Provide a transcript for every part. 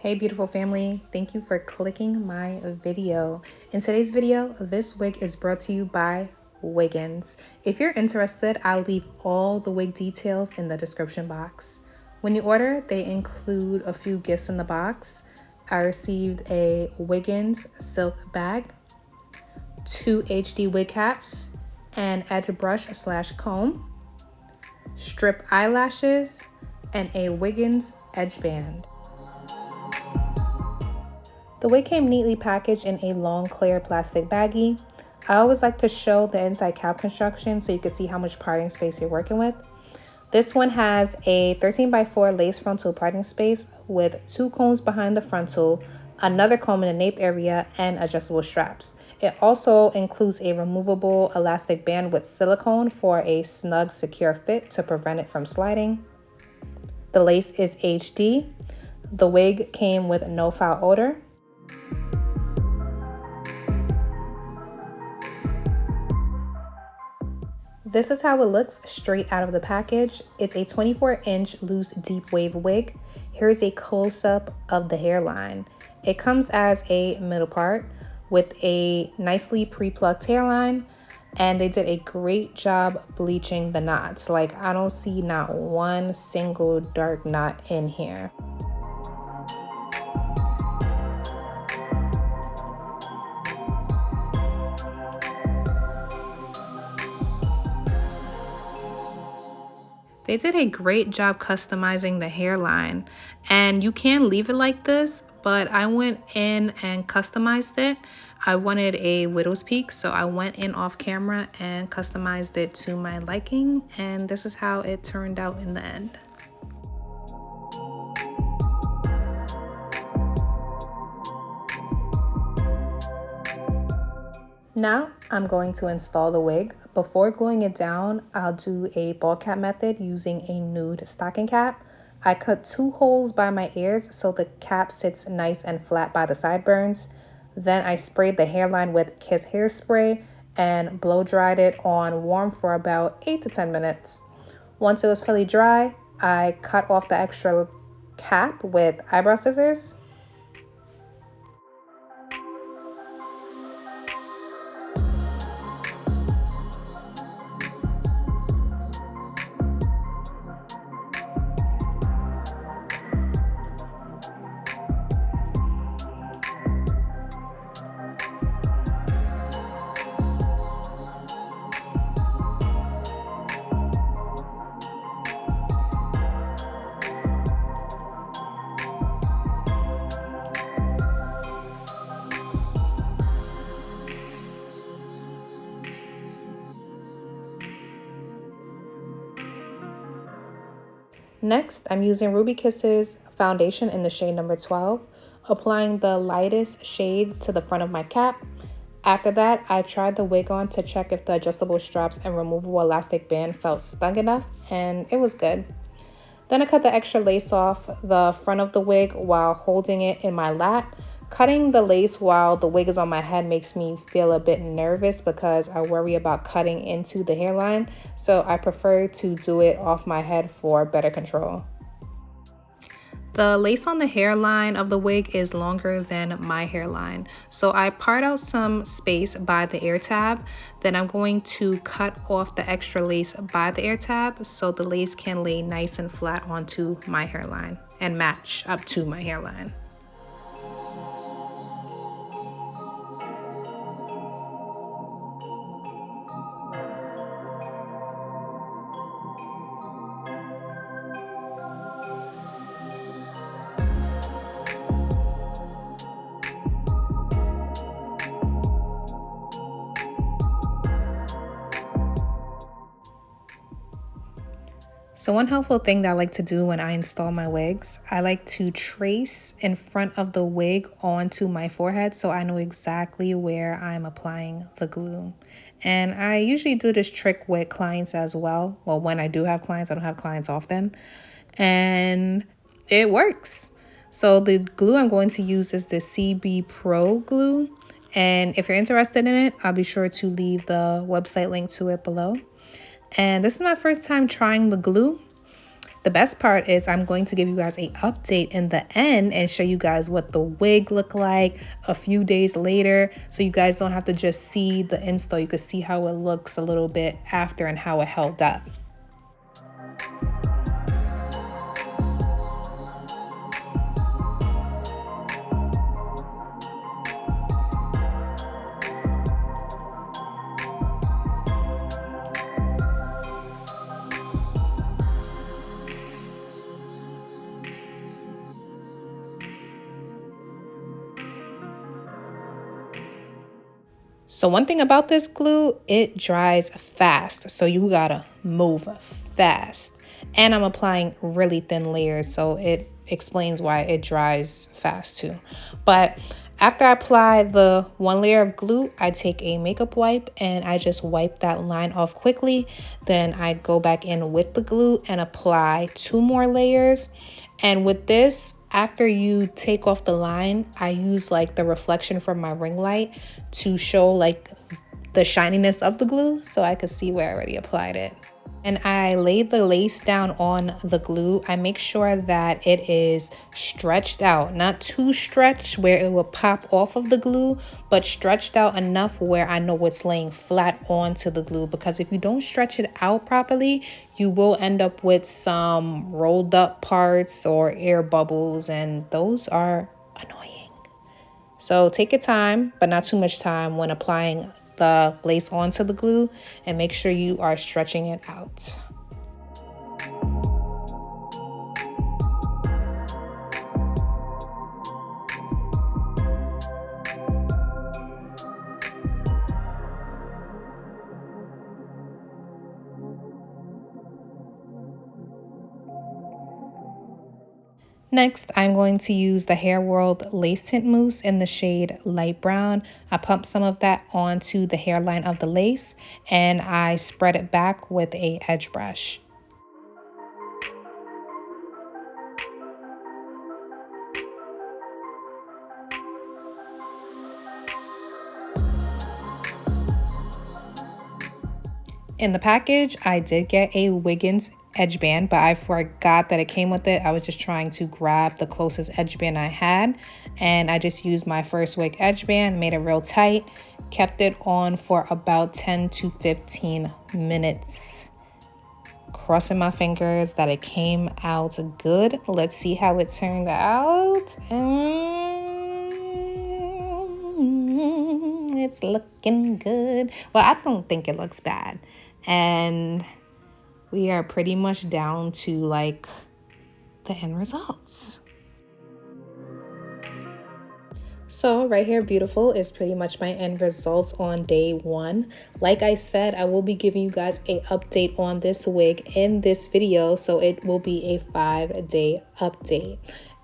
Hey beautiful family, thank you for clicking my video. In today's video, this wig is brought to you by Wiggins. If you're interested, I'll leave all the wig details in the description box. When you order, they include a few gifts in the box. I received a Wiggins silk bag, 2 HD wig caps, an edge brush/comb, strip eyelashes, and a Wiggins edge band. The wig came neatly packaged in a long clear plastic baggie. I always like to show the inside cap construction so you can see how much parting space you're working with. This one has a 13x4 lace frontal parting space with 2 combs behind the frontal, another comb in the nape area, and adjustable straps. It also includes a removable elastic band with silicone for a snug, secure fit to prevent it from sliding. The lace is HD. The wig came with no foul odor. This is how it looks straight out of the package. It's a 24-inch loose deep wave wig. Here's a close-up of the hairline. It comes as a middle part with a nicely pre-plucked hairline, and they did a great job bleaching the knots. Like, I don't see not one single dark knot in here. They did a great job customizing the hairline, and you can leave it like this, but I went in and customized it. I wanted a widow's peak, so I went in off camera and customized it to my liking, and this is how it turned out in the end. Now I'm going to install the wig. Before gluing it down, I'll do a ball cap method using a nude stocking cap. I cut 2 holes by my ears so the cap sits nice and flat by the sideburns. Then I sprayed the hairline with Kiss hairspray and blow dried it on warm for about 8 to 10 minutes. Once it was fully dry, I cut off the extra cap with eyebrow scissors. Next, I'm using Ruby Kisses foundation in the shade number 12, applying the lightest shade to the front of my cap. After that, I tried the wig on to check if the adjustable straps and removable elastic band felt snug enough, and it was good. Then I cut the extra lace off the front of the wig while holding it in my lap. Cutting the lace while the wig is on my head makes me feel a bit nervous because I worry about cutting into the hairline, so I prefer to do it off my head for better control. The lace on the hairline of the wig is longer than my hairline, so I part out some space by the ear tab. Then I'm going to cut off the extra lace by the ear tab so the lace can lay nice and flat onto my hairline and match up to my hairline. So one helpful thing that I like to do when I install my wigs, I like to trace in front of the wig onto my forehead so I know exactly where I'm applying the glue. And I usually do this trick with clients as well. Well, when I do have clients, I don't have clients often. And it works. So the glue I'm going to use is the CB Pro glue. And if you're interested in it, I'll be sure to leave the website link to it below. And this is my first time trying the glue. The best part is I'm going to give you guys an update in the end and show you guys what the wig looked like a few days later, so you guys don't have to just see the install. You can see how it looks a little bit after and how it held up. So one thing about this glue, it dries fast. So you gotta move fast. And I'm applying really thin layers, so it explains why it dries fast too. But after I apply the one layer of glue, I take a makeup wipe and I just wipe that line off quickly. Then I go back in with the glue and apply 2 more layers. And with this, after you take off the line, I use like the reflection from my ring light to show like the shininess of the glue so I could see where I already applied it. And I laid the lace down on the glue. I make sure that it is stretched out, not too stretched where it will pop off of the glue, but stretched out enough where I know it's laying flat onto the glue, because if you don't stretch it out properly, you will end up with some rolled up parts or air bubbles, and those are annoying. So take your time, but not too much time when applying the lace onto the glue, and make sure you are stretching it out. Next, I'm going to use the Hair World Lace Tint Mousse in the shade Light Brown. I pump some of that onto the hairline of the lace and I spread it back with a edge brush. In the package, I did get a Wiggins edge band, but I forgot that it came with it. I was just trying to grab the closest edge band I had, and I just used my first wig edge band, made it real tight, kept it on for about 10 to 15 minutes. Crossing my fingers that it came out good. Let's see how it turned out. It's looking good. Well, I don't think it looks bad. And we are pretty much down to like the end results. So right here, beautiful, is pretty much my end results on day 1. Like I said, I will be giving you guys a update on this wig in this video, so it will be a 5-day update.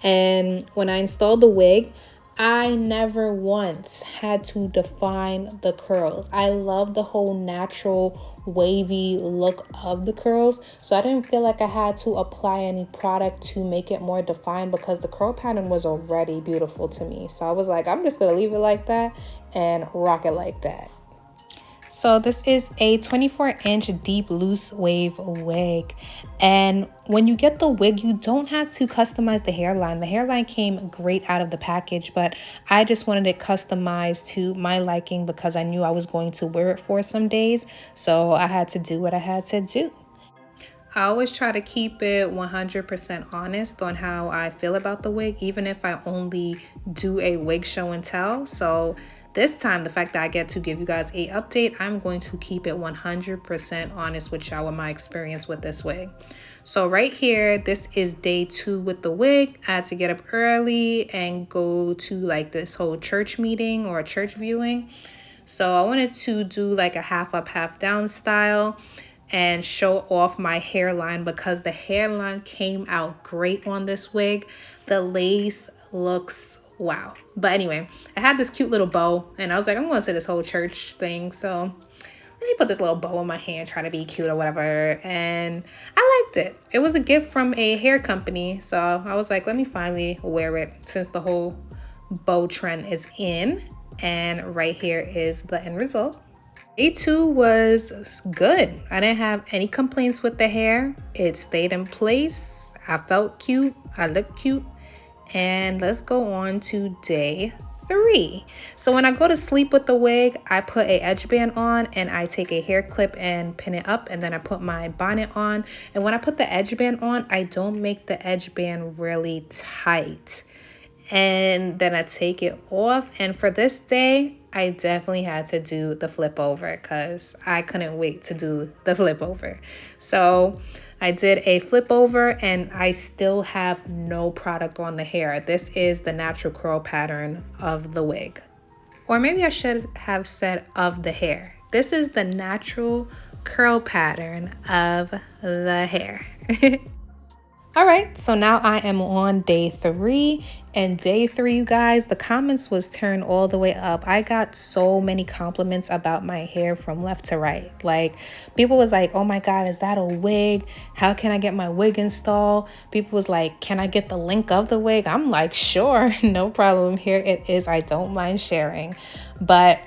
And when I installed the wig, I never once had to define the curls. I love the whole natural wavy look of the curls, so I didn't feel like I had to apply any product to make it more defined because the curl pattern was already beautiful to me. So I was like, I'm just gonna leave it like that and rock it like that. So this is a 24-inch deep loose wave wig, and when you get the wig, you don't have to customize the hairline. The hairline came great out of the package, but I just wanted it customized to my liking because I knew I was going to wear it for some days, so I had to do what I had to do. I always try to keep it 100% honest on how I feel about the wig, even if I only do a wig show and tell. So this time, the fact that I get to give you guys a update, I'm going to keep it 100% honest with y'all with my experience with this wig. So right here, this is day 2 with the wig. I had to get up early and go to like this whole church meeting or a church viewing. So I wanted to do like a half up, half down style and show off my hairline because the hairline came out great on this wig. The lace looks wow. But anyway, I had this cute little bow and I was like, I'm going to say this whole church thing. So let me put this little bow in my hand, try to be cute or whatever. And I liked it. It was a gift from a hair company. So I was like, let me finally wear it since the whole bow trend is in. And right here is the end result. Day 2 was good. I didn't have any complaints with the hair. It stayed in place. I felt cute. I looked cute. And let's go on to day 3. So when I go to sleep with the wig, I put a edge band on and I take a hair clip and pin it up, and then I put my bonnet on. And when I put the edge band on, I don't make the edge band really tight. And then I take it off. And for this day, I definitely had to do the flip over because I couldn't wait to do the flip over. So I did a flip over and I still have no product on the hair. This is the natural curl pattern of the wig. Or maybe I should have said of the hair. This is the natural curl pattern of the hair. All right, so now I am on day 3, and day 3, you guys, the comments was turned all the way up. I got so many compliments about my hair from left to right. Like, people was like, oh my God, is that a wig? How can I get my wig installed? People was like, can I get the link of the wig? I'm like, sure, no problem. Here it is. I don't mind sharing. But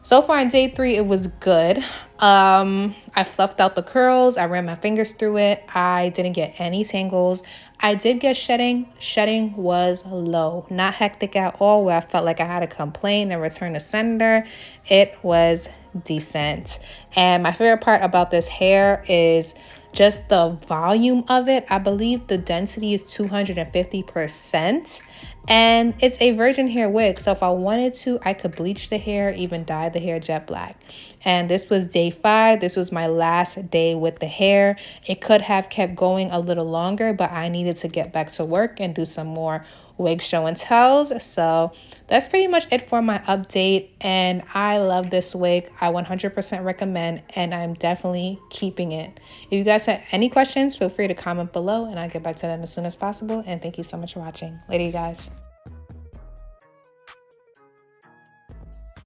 so far in day 3, it was good. I fluffed out the curls. I ran my fingers through it. I didn't get any tangles. I did get shedding. Shedding was low, not hectic at all where I felt like I had to complain and return to sender. It was decent. And my favorite part about this hair is just the volume of it. I believe the density is 250%. And it's a virgin hair wig. So if I wanted to, I could bleach the hair, even dye the hair jet black. And this was day 5. This was my last day with the hair. It could have kept going a little longer, but I needed to get back to work and do some more wig show and tells. So that's pretty much it for my update. And I love this wig. I 100% recommend, and I'm definitely keeping it. If you guys have any questions, feel free to comment below and I'll get back to them as soon as possible. And thank you so much for watching. Later, you guys.